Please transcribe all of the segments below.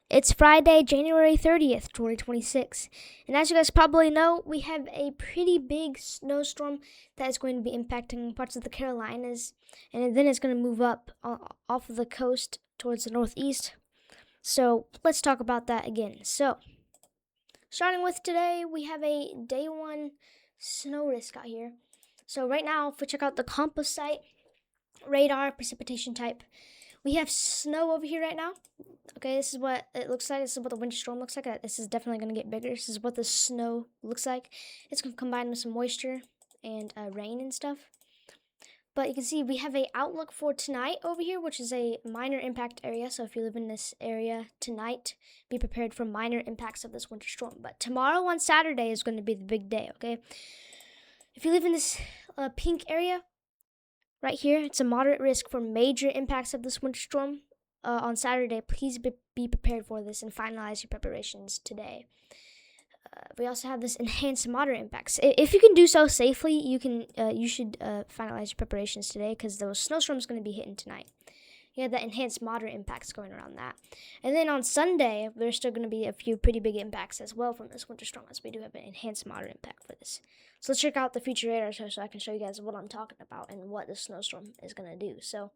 It's Friday, January 30th, 2026. And as you guys probably know, we have a pretty big snowstorm that is going to be impacting parts of the Carolinas. And then it's going to move up off of the coast towards the northeast. So let's talk about that again. So, starting with today, we have a day one snow risk out here. So right now, if we check out the composite radar precipitation type, we have snow over here right now. Okay, this is what it looks like. This is what the winter storm looks like. This is definitely going to get bigger. This is what the snow looks like. It's going to combine with some moisture and rain and stuff. But you can see we have a outlook for tonight over here, which is a minor impact area. So if you live in this area tonight, be prepared for minor impacts of this winter storm. But tomorrow on Saturday is going to be the big day, okay? If you live in this pink area right here, it's a moderate risk for major impacts of this winter storm. On Saturday, please be prepared for this and finalize your preparations today. We also have this enhanced moderate impacts. If you can do so safely, you should finalize your preparations today because those snowstorms going to be hitting tonight. You have that enhanced moderate impacts going around that. And then on Sunday, there's still going to be a few pretty big impacts as well from this winter storm, as we do have an enhanced moderate impact for this. So let's check out the future radar so I can show you guys what I'm talking about and what the snowstorm is going to do. So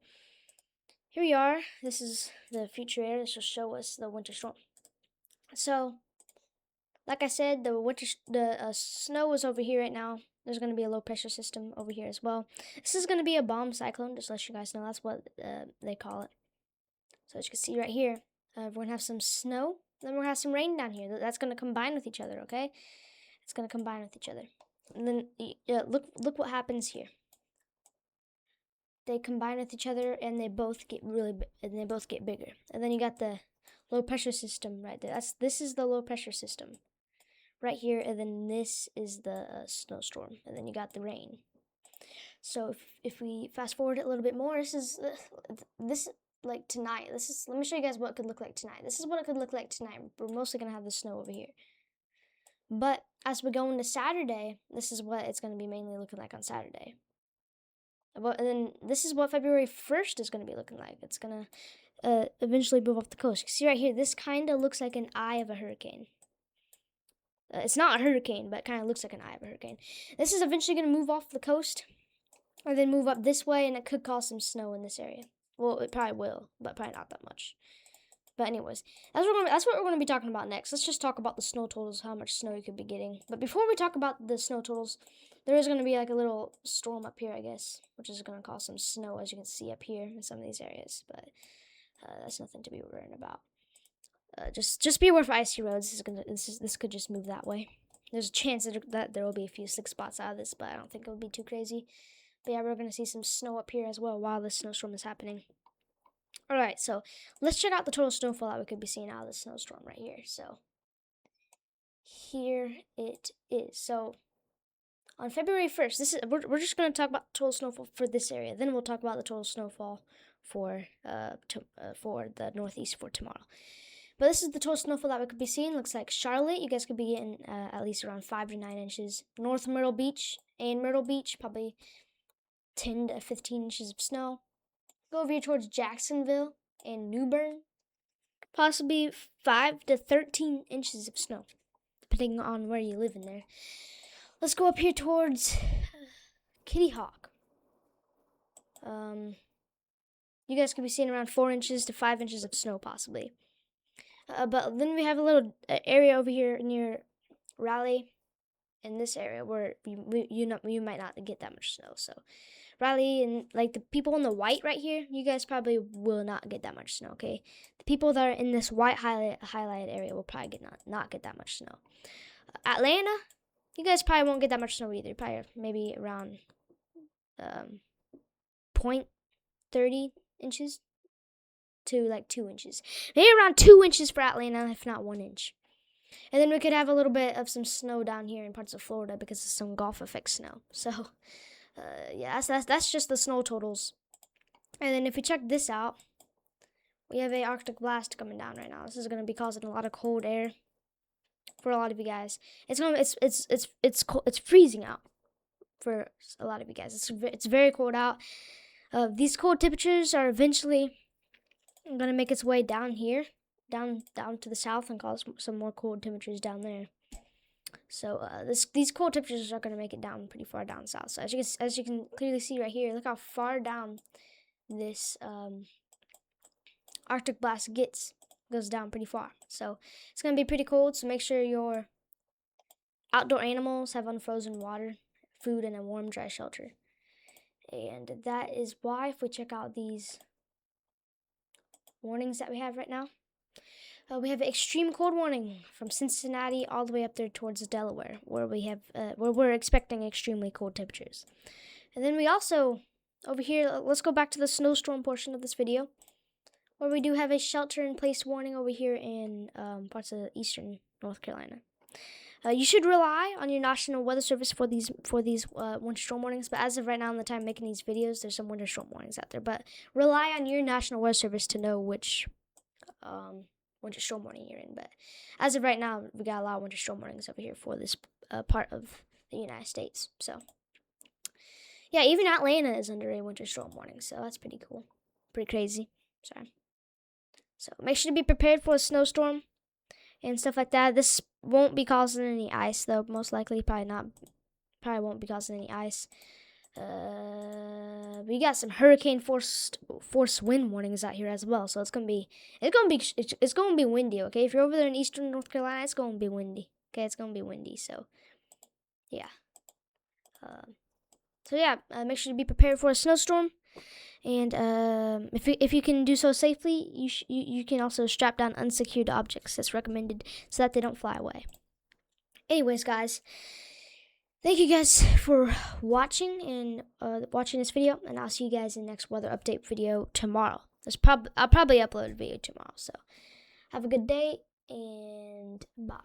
here we are. This is the future radar. This will show us the winter storm. So, like I said, the snow is over here right now. There's going to be a low pressure system over here as well. This is going to be a bomb cyclone, just to let you guys know. That's what they call it. So as you can see right here, we're going to have some snow. Then we're going to have some rain down here. That's going to combine with each other, okay? It's going to combine with each other. And then look what happens here. They combine with each other and they both get bigger. And then you got the low pressure system right there. This is the low pressure system right here, and then this is the snowstorm, and then you got the rain. So if we fast forward it a little bit more, this is like tonight. Let me show you guys what it could look like tonight. This is what it could look like tonight. We're mostly gonna have the snow over here. But as we go into Saturday, this is what it's gonna be mainly looking like on Saturday. And then this is what February 1st is going to be looking like. It's going to eventually move off the coast. You see right here, this kind of looks like an eye of a hurricane. It's not a hurricane, but it kind of looks like an eye of a hurricane. This is eventually going to move off the coast, or then move up this way, and it could cause some snow in this area. Well, it probably will, but probably not that much. But anyways, that's what we're going to be talking about next. Let's just talk about the snow totals, how much snow you could be getting. But before we talk about the snow totals, there is going to be like a little storm up here, I guess, which is going to cause some snow, as you can see up here in some of these areas. But that's nothing to be worrying about. Just be aware for icy roads. This could just move that way. There's a chance that there will be a few slick spots out of this, but I don't think it will be too crazy. But yeah, we're going to see some snow up here as well while this snowstorm is happening. Alright, so let's check out the total snowfall that we could be seeing out of the snowstorm right here. So here it is. So on February 1st, we're just going to talk about the total snowfall for this area. Then we'll talk about the total snowfall for the northeast for tomorrow. But this is the total snowfall that we could be seeing. Looks like Charlotte, you guys could be getting at least around 5 to 9 inches. North Myrtle Beach and Myrtle Beach, probably 10 to 15 inches of snow. Go over here towards Jacksonville and New Bern, possibly 5 to 13 inches of snow, depending on where you live in there. Let's go up here towards Kitty Hawk. You guys could be seeing around 4 inches to 5 inches of snow, possibly. But then we have a little area over here near Raleigh, in this area where you might not get that much snow. So Raleigh and like the people in the white right here, you guys probably will not get that much snow. Okay, the people that are in this white highlighted area will probably not get that much snow. Atlanta, you guys probably won't get that much snow either. Probably maybe around 0.30 inches to like 2 inches. Maybe around 2 inches for Atlanta, if not 1 inch. And then we could have a little bit of some snow down here in parts of Florida because of some Gulf effect snow. So, yeah, that's just the snow totals. And then if we check this out, we have a Arctic blast coming down right now. This is going to be causing a lot of cold air for a lot of you guys. It's freezing out for a lot of you guys. It's very cold out. These cold temperatures are eventually going to make its way down here down to the south and cause some more cold temperatures down there. So these cold temperatures are going to make it down pretty far down south. So as you can clearly see right here, look how far down this Arctic blast goes down pretty far. So it's going to be pretty cold. So make sure your outdoor animals have unfrozen water, food, and a warm, dry shelter. And that is why, if we check out these warnings that we have right now, we have an extreme cold warning from Cincinnati all the way up there towards Delaware, where we have where we're expecting extremely cold temperatures. And then we also, over here, let's go back to the snowstorm portion of this video, where we do have a shelter-in-place warning over here in parts of eastern North Carolina. You should rely on your National Weather Service for these winter storm warnings, but as of right now, in the time making these videos, there's some winter storm warnings out there. But rely on your National Weather Service to know which winter storm warning you're in. But as of right now, we got a lot of winter storm warnings over here for this part of the United States. So yeah, even Atlanta is under a winter storm warning, so that's pretty cool, pretty crazy. Sorry. So make sure to be prepared for a snowstorm and stuff like that. This won't be causing any ice, though. Most likely, probably won't be causing any ice. We got some hurricane force wind warnings out here as well. So it's gonna be windy. Okay, if you're over there in eastern North Carolina, it's gonna be windy. Okay, it's gonna be windy. So yeah. Make sure to be prepared for a snowstorm. And if you can do so safely, you can also strap down unsecured objects. That's recommended so that they don't fly away. Anyways, guys, thank you guys for watching this video, and I'll see you guys in the next weather update video tomorrow. I'll probably upload a video tomorrow. So have a good day and bye.